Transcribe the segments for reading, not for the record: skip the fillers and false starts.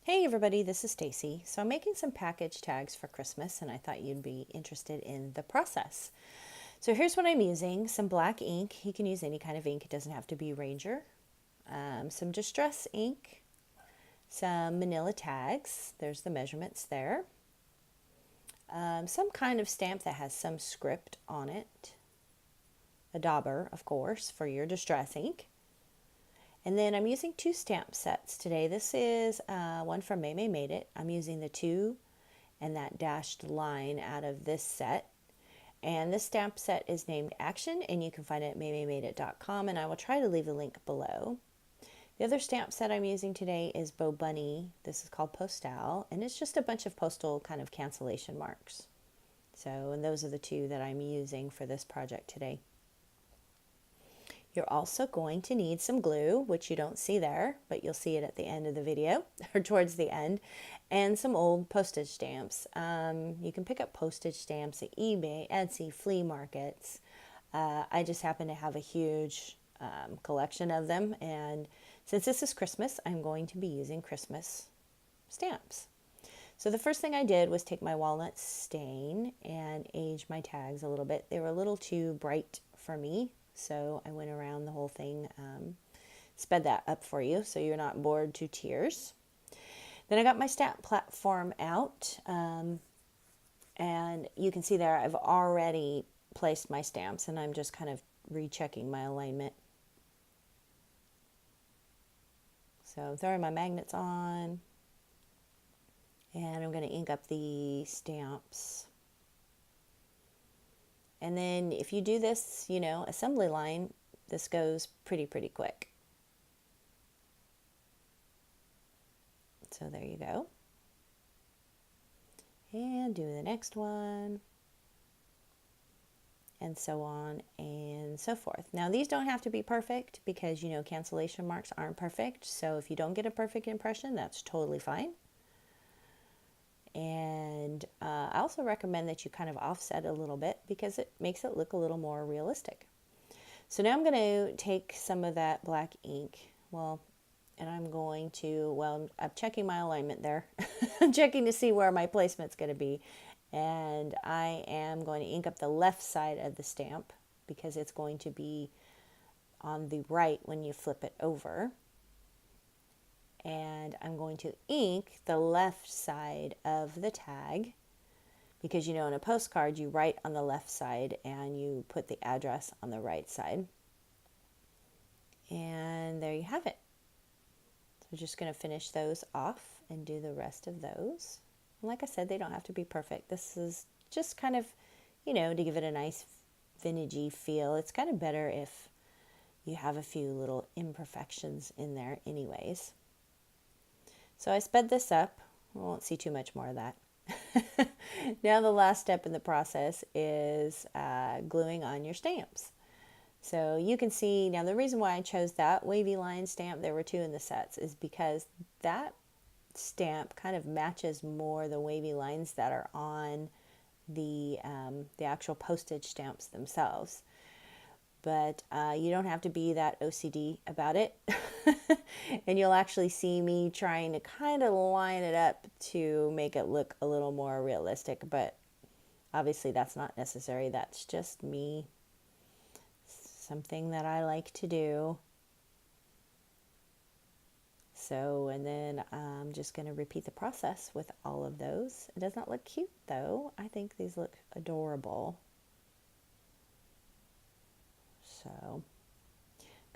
Hey everybody, this is Stacy. So I'm making some package tags for Christmas and I thought you'd be interested in the process. So here's what I'm using: some black ink. You can use any kind of ink, it doesn't have to be Ranger. Some distress ink, some manila tags, there's the measurements there. Some kind of stamp that has some script on it. A dauber, of course, for your distress ink. And then I'm using two stamp sets today. This is one from May Made It. I'm using the 2 and that dashed line out of this set. And this stamp set is named Action, and you can find it at maymaymadeit.com, and I will try to leave the link below. The other stamp set I'm using today is Bo Bunny. This is called Postal, and it's just a bunch of postal kind of cancellation marks. So, and those are the two that I'm using for this project today. You're also going to need some glue, which you don't see there, but you'll see it at the end of the video, or towards the end, and some old postage stamps. You can pick up postage stamps at eBay, Etsy, flea markets. I just happen to have a huge collection of them, and since this is Christmas, I'm going to be using Christmas stamps. So the first thing I did was take my walnut stain and age my tags a little bit. They were a little too bright for me, so I went around the whole thing, sped that up for you so you're not bored to tears. Then I got my stamp platform out, and you can see there I've already placed my stamps, and I'm just kind of rechecking my alignment. So I'm throwing my magnets on, and I'm going to ink up the stamps. And then if you do this, assembly line, this goes pretty quick. So there you go. And do the next one. And so on and so forth. Now these don't have to be perfect because, cancellation marks aren't perfect. So if you don't get a perfect impression, that's totally fine. And I also recommend that you kind of offset a little bit because it makes it look a little more realistic. So now I'm going to take some of that black ink, and I'm going to, I'm checking my alignment there. I'm checking to see where my placement's going to be. And I am going to ink up the left side of the stamp because it's going to be on the right when you flip it over. And I'm going to ink the left side of the tag because, in a postcard you write on the left side and you put the address on the right side. And there you have it. So I'm just going to finish those off and do the rest of those. And like I said, they don't have to be perfect. This is just kind of, to give it a nice vintagey feel. It's kind of better if you have a few little imperfections in there anyways. So I sped this up. I won't see too much more of that. Now the last step in the process is gluing on your stamps. So you can see, now the reason why I chose that wavy line stamp, there were 2 in the sets, is because that stamp kind of matches more the wavy lines that are on the actual postage stamps themselves. But you don't have to be that OCD about it. And you'll actually see me trying to kind of line it up to make it look a little more realistic. But obviously that's not necessary. That's just me. Something that I like to do. So, and then I'm just going to repeat the process with all of those. It does not look cute though. I think these look adorable. So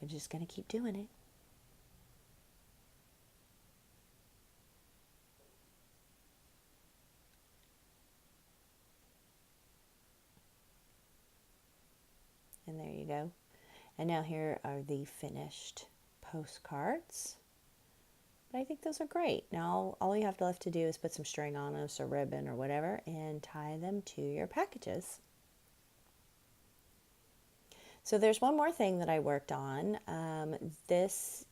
I'm just going to keep doing it. And there you go. And now here are the finished postcards. But I think those are great. Now all you have left to do is put some string on us or ribbon or whatever and tie them to your packages. So there's one more thing that I worked on. This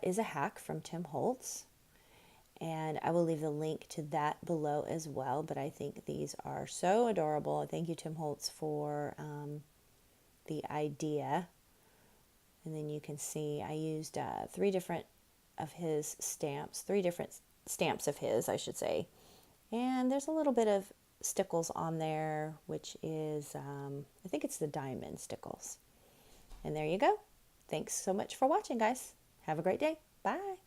is a hack from Tim Holtz, and I will leave the link to that below as well. But I think these are so adorable. Thank you, Tim Holtz, for the idea. And then you can see I used 3 different of his stamps, 3 different stamps of his, I should say. And there's a little bit of stickles on there, which is, I think it's the diamond stickles. And there you go. Thanks so much for watching, guys. Have a great day. Bye.